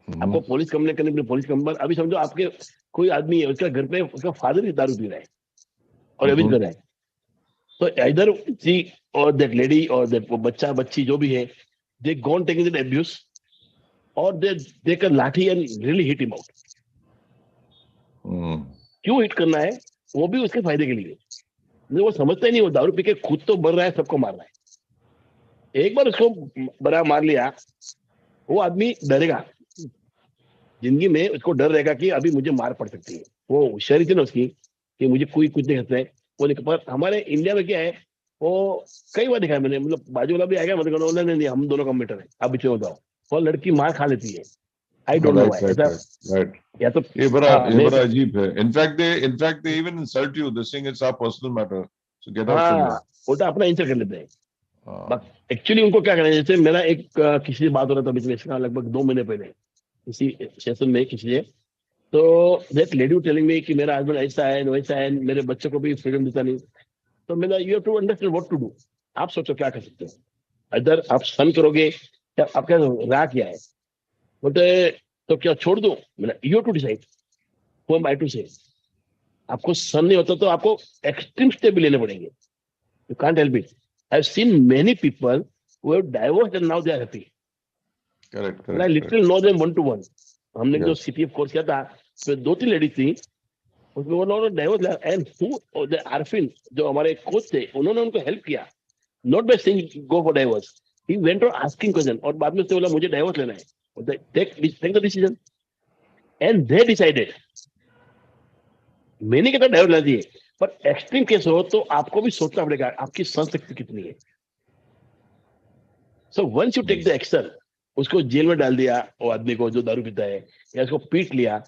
C: आपको पुलिस कंप्लेन करने के लिए पुलिस कंप्लेन. अभी समझो आपके कोई आदमी है, उसका घर पे उसका फादर ही दारू पी रहा है और अभी कर रहा है, तो इधर सी और दैट लेडी और दैट बच्चा बच्ची जो भी है, दे गॉन टेकिंग दैट अब्यूज, और दे कैन लाठी and really hit him out. क्यों हिट करना है? वो भी उसके फायदे के लिए. वो समझता ही नहीं, वो दारू पी के खुद तो मर रहा है, सबको मार रहा है. एक बार उसको बड़ा मार लिया, वो आदमी डरेगा जिंदगी में. उसको डर रहेगा कि अभी मुझे मार पड़ सकती है. वो होशियारी थी ना उसकी कि मुझे कोई कुछ नहीं करता है. वो नहीं. पर हमारे इंडिया में क्या है, वो कई बार देखा है मैंने, मतलब बाजू वाला भी आ गया, मतलब नहीं हम दोनों का मैटर है, आप पीछे हो जाओ. और लड़की मार खा लेती है. आई डोंट नो व्हाई ऐसा. या तो
B: ये बड़ा अजीब है. In fact they even insult you, this thing it's our personal matter, so get out from here.
C: उल्टा अपना इंसल्ट कर लेते हैं. एक्चुअली उनको क्या करना है, जैसे मेरा एक किसी से बात हो रहा था बीच में, इसका लगभग 2 महीने पहले किसी सेशन में किसी से, तो दैट लेडी टेलिंग मी कि मेरा हस्बैंड ऐसा है वैसा है, मेरे बच्चे को भी फ्रीडम देता नहीं. तो मेरा you have to understand what to do. आप सोचो क्या कर सकते हो. इधर आप सन करोगे या आपका राह क्या है, बोलते तो क्या छोड़ दो. मेरा you have to decide who am I to say. आपको सन नहीं होता तो आपको एक्सट्रीम स्टेप भी लेने पड़ेंगे. You can't help it. I have seen many people who have divorced and now they are happy.
B: Correct.
C: I literally know them 1 to 1. हमने जो सीपीएफ कोर्स किया था, तो 2-3 लेडीज थी, उसमें वो लोगों ने डाइवोर्स लिया. एंड हु द आरफिन जो हमारे कोच थे, उन्होंने उनको हेल्प किया, not by saying go for divorce. He went on asking question, और बाद में उसने बोला मुझे डाइवोर्स लेना है. Take the decision and they decided. मैंने कहता डाइवोर्स लेना चाहिए, पर एक्सट्रीम केस हो तो आपको भी सोचना पड़ेगा आपकी सहनशक्ति कितनी है. So once you take the action, उसको जेल में डाल दिया वो आदमी को जो दारू पीता है, या उसको पीट लिया,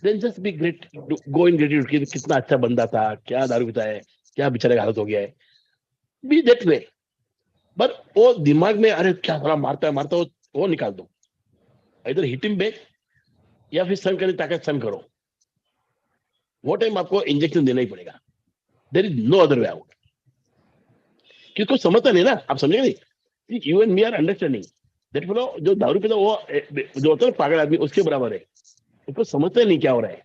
C: then just be great, go in gratitude कि कितना अच्छा बंदा था, क्या दारू पीता है, क्या बेचारे का हालत हो गया है. Be that way. पर वो दिमाग में अरे क्या थोड़ा मारता है वो निकाल दो. इधर हिट हिम बैक, या फिर सन करने ताकत सन करो. वो टाइम आपको इंजेक्शन देना ही पड़ेगा. There is no other way out. क्योंकि समझता नहीं ना, आप समझेंगे नहीं. You and me are understanding that fellow जो दारू पीता वो जो होता है पागल आदमी, उसके बराबर है. उसको समझता नहीं क्या हो रहा है.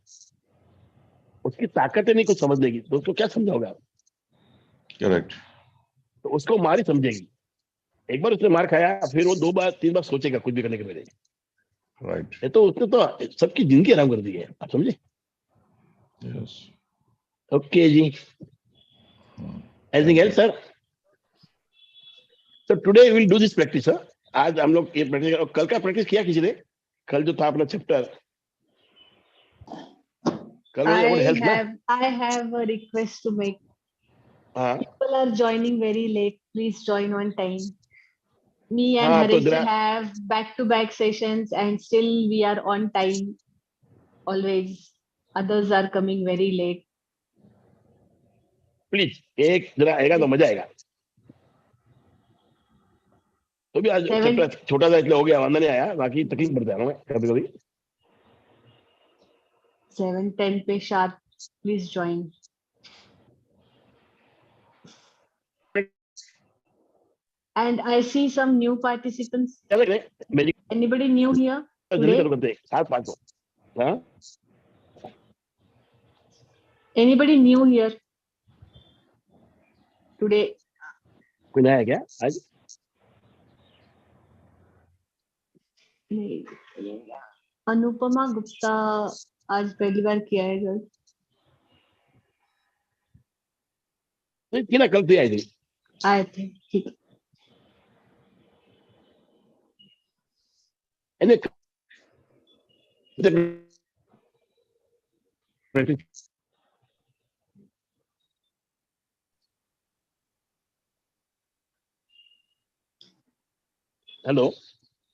C: उसकी ताकत ही नहीं कुछ समझ लेगी तो उसको क्या समझाओगे आप?
B: Correct.
C: तो उसको मार ही समझेगी। एक बार उसने मार खाया फिर वो 2 बार 3 बार सोचेगा कुछ भी करने के पहले।
B: Right.
C: ये तो उसने तो सबकी जिंदगी आराम कर दी है, आप समझे?
B: Yes.
C: Okay ji,
B: Hmm.
C: Anything else sir? So today will do this practice sir. आज हम लोग ये प्रैक्टिस और कल का प्रैक्टिस किया किसी ने? कल जो था अपना चैप्टर, कल वाज अबाउट हेल्थ ना?
A: I have a request to make.
C: हाँ
A: People are joining very late. Please join on time. Me and
C: हाँ, तो
A: Harish have back-to-back sessions and still we are on time always. Others are coming very late.
C: Please एक जरा आएगा तो मजा आएगा। तो भी आज
A: Seven-
C: चैप्टर छोटा सा इसलिए हो गया, वांदा नहीं आया, बाकी तकलीफ पड़ जाता है कभी कभी।
A: 7:10 पे sharp. Please join. And I see some new participants.
C: चले मैं
A: Anybody new here
C: जल्दी
A: today?
C: करो करते 7-5 को। हाँ
A: Anybody new here today?
C: कोई नया है क्या आज?
A: नहीं, अनुपमा गुप्ता आज पहली बार किया है सर।
C: नहीं थी ना, कल थी आई थी।
A: आए थे, ठीक है।
C: हेलो,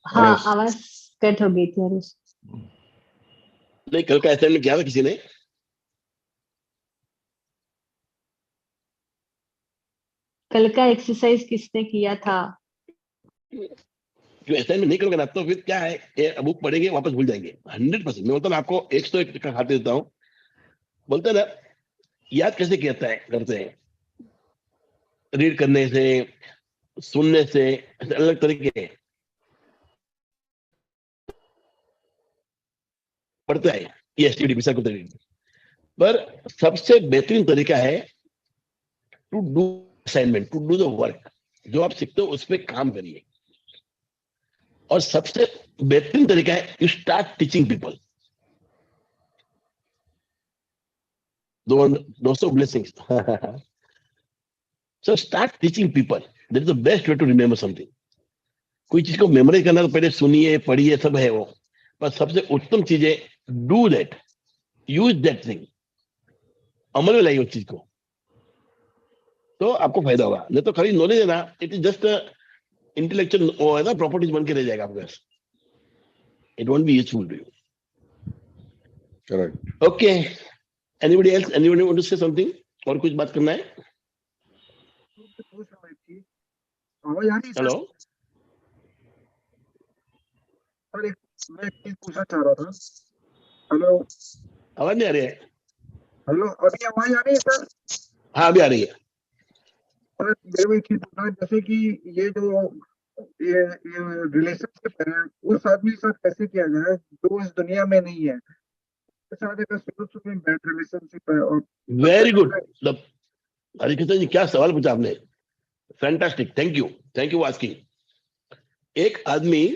A: हाँ,
B: Yes.
A: आवाज कट हो गई थी हरीश।
C: नहीं कल का असाइनमेंट किया था किसी ने?
A: कल का एक्सरसाइज किसने किया था?
C: जो असाइनमेंट नहीं करोगे ना तो फिर क्या है, ये बुक पढ़ेंगे वापस भूल जाएंगे 100%। मैं बोलता हूँ आपको 101 का खाते देता हूँ। बोलते हैं ना, याद कैसे करता है करते हैं? रीड करने से, सुनने से, ऐसे अलग तरीके हैं। पढ़ता है ये एसटीडी विशा को तरीके, पर सबसे बेहतरीन तरीका है to do assignment, to do the work. जो आप सीखते हो उस पर काम करिए। और सबसे बेहतरीन तरीका है यू स्टार्ट टीचिंग पीपल। दोस्तों blessings. So start teaching people, that is the best way to remember something. कोई चीज को मेमोराइज करना तो पहले सुनिए पढ़िए सब है वो, पर सबसे उत्तम चीज है do that, use that thing, अमल में लाइए उस चीज को, तो आपको फायदा होगा। नहीं तो खाली नॉलेज है ना, इट इज जस्ट इंटेलेक्चुअल वो है ना, प्रॉपर्टीज बन के रह जाएगा आपके पास। It won't be useful to you.
B: Correct.
C: Okay, anybody else, anybody want to say something? और कुछ बात करना है?
D: आवाज आ रही है सर?
C: हेलो,
D: सर मैं एक चीज पूछना चाह रहा था। हेलो
C: आवाज नहीं आ रही है?
D: हेलो, अभी आवाज आ रही है सर?
C: हाँ अभी आ रही है।
D: सर मेरे को एक चीज पूछना है, जैसे कि ये जो ये रिलेशनशिप है उस आदमी के साथ कैसे किया जाए जो इस दुनिया में नहीं है? इसके साथ अगर शुरू में बैड रिलेशनशिप है और
C: वेरी गुड। हरिकृष्ण जी क्या सवाल पूछा आपने, फैंटास्टिक, थैंक यू आस्किंग। एक आदमी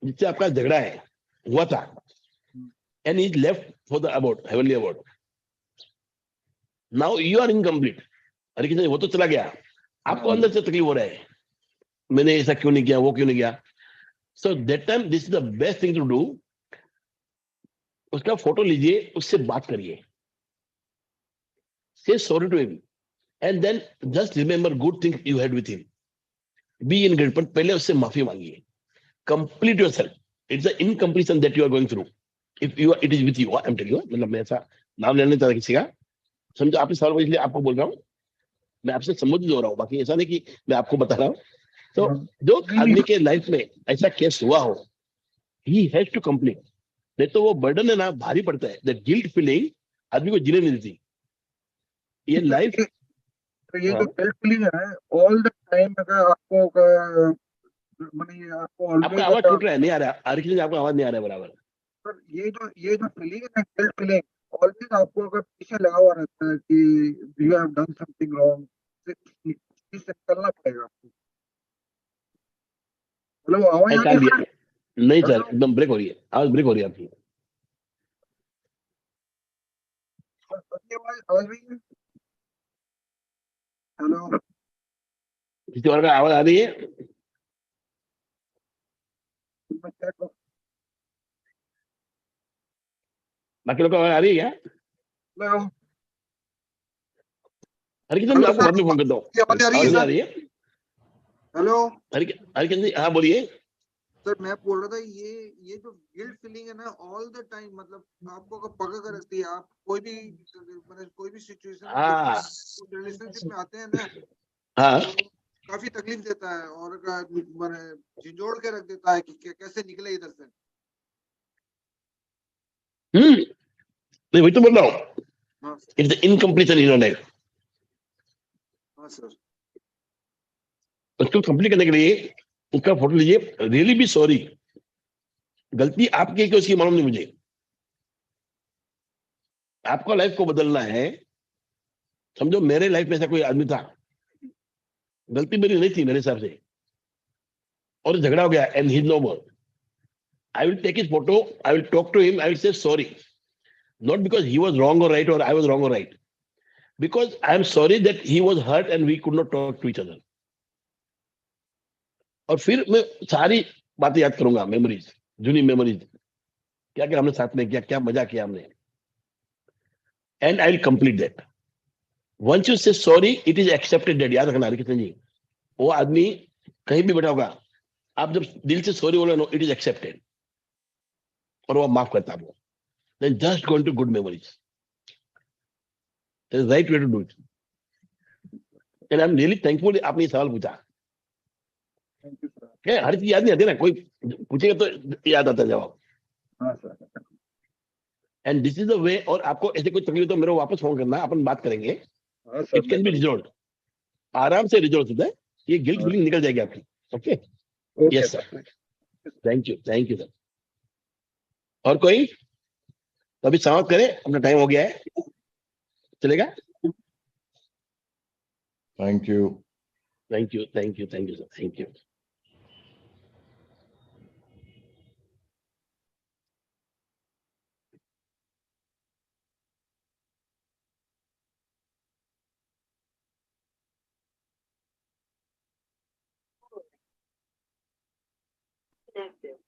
C: जिससे आपका झगड़ा है हुआ था and is left for the award, heavenly award. Now you are incomplete. Harikrishna ji वो तो चला गया, आपको अंदर से तकलीफ हो रहा है, मैंने ऐसा क्यों नहीं किया, वो क्यों नहीं किया। So that time this is the best thing to do. उसका फोटो लीजिए, उससे बात करिए, say sorry to him and then just remember good thing you had with him, be in great, पहले उससे माफी मांगिए। Complete yourself, it's the incompletion that you are going through. If you it is with you, I am telling you, मतलब मैं ऐसा नाम लेना चाहता किसी का, समझो आपके सवाल इसलिए आपको बोल रहा हूँ, मैं आपसे संबोधित हो रहा हूँ, बाकी ऐसा नहीं कि मैं आपको बता रहा हूँ। तो जो आदमी के लाइफ में ऐसा केस हुआ हो, ही हैज टू कंप्लीट, नहीं तो वो बर्डन है ना भारी पड़ता है, दैट गिल्ट फीलिंग आदमी को जीने नहीं देती ये लाइफ।
D: तो ये जो गिल्ट फीलिंग है ऑल द टाइम, अगर आपको माने आपको
C: आपका
D: ऑलवेज
C: आवाज टूट रहा है, नहीं आ रहा हर किसी, आपका आवाज नहीं आ रहा है बराबर।
D: सर, ये जो फीलिंग है गिल्ट फीलिंग ऑलवेज आपको अगर पीछे लगा हुआ रहता है कि you have done something wrong, इससे निकलना पड़ेगा आपको। हेलो, आवाज
C: आई
D: आ रही
C: कांट
D: है?
C: हियर, नहीं सर,
D: हेलो,
C: एकदम ब्रेक हो रही है, आवाज ब्रेक हो रही है आपकी।
D: आपकी आवाज आ रही है? हेलो,
C: किसी और का आवाज आ रही है?
D: मैं चेक कर
C: बाकी लोग को आवाज आ रही है क्या?
D: हेलो,
C: हरिकिशन जी,
D: हेलो
C: आपको
D: सर,
C: बाद में फोन करता
D: ये आवाज आ
C: हूँ,
D: रही है
C: आवाज नहीं आ
D: सर?
C: रही है?
D: हेलो
C: हरिकिशन जी, हाँ बोलिए।
D: सर, मैं बोल रहा था ये जो गिल्ट फीलिंग है ना ऑल द टाइम, मतलब आपको अगर पकड़ कर रखती है, आप कोई भी मतलब कोई भी सिचुएशन में
C: हाँ
D: रिलेशनशिप में आते हैं ना,
C: हाँ,
D: तो काफी तकलीफ देता है और झिझोड़ के रख देता है कि कैसे निकले इधर से।
C: नहीं वही तो बोल रहा हूँ,
D: हाँ
C: it's incompletion in your life.
D: हाँ सर।
C: उसको कंप्लीट करने के लिए उसका फोटो लीजिए, रियली बी सॉरी, गलती आपकी है कि उसकी मालूम नहीं मुझे। आपको लाइफ को बदलना है, समझो मेरे लाइफ में ऐसा कोई आदमी था, गलती मेरी नहीं थी मेरे हिसाब से, और झगड़ा हो गया and he is no more, I will take his photo, I will talk to him, I will say sorry, not because he was wrong or right or I was wrong or right, because I am sorry that he was hurt and we could not talk to each other. और फिर मैं सारी बातें याद करूंगा, memories, जूनी memories, क्या क्या हमने साथ में किया, क्या मजा किया हमने, and I will complete that. Once you say sorry it is accepted that, याद रखना हरिकृष्ण जी, वो आदमी कहीं भी बैठा होगा, आप जब दिल से सॉरी बोले नो, इट इज एक्सेप्टेड, और वो माफ करता है वो, then just go into good memories, that is right way to do it. And I am really thankful आपने ये सवाल पूछा।
D: Thank you sir.
C: क्या हर चीज याद नहीं आती ना, कोई पूछेगा तो याद आता है जवाब।
D: हाँ sir.
C: And this is the वे, और आपको ऐसे कोई तकलीफ तो मेरे को वापस फोन करना, अपन बात करेंगे,
D: हाँ सर,
C: इट
D: मैं
C: कैन बी
D: करूँगा।
C: रिजोल्व, आराम से रिजोल्व होता है, ये गिल्ट
D: हाँ,
C: फीलिंग निकल जाएगी आपकी। Okay,
D: okay
C: yes
D: sir.
C: Sir, thank you sir. और कोई? तो अभी समाप्त करें, अपना टाइम हो गया है, चलेगा?
B: Thank you.
C: Thank you sir, thank you.
A: That's it.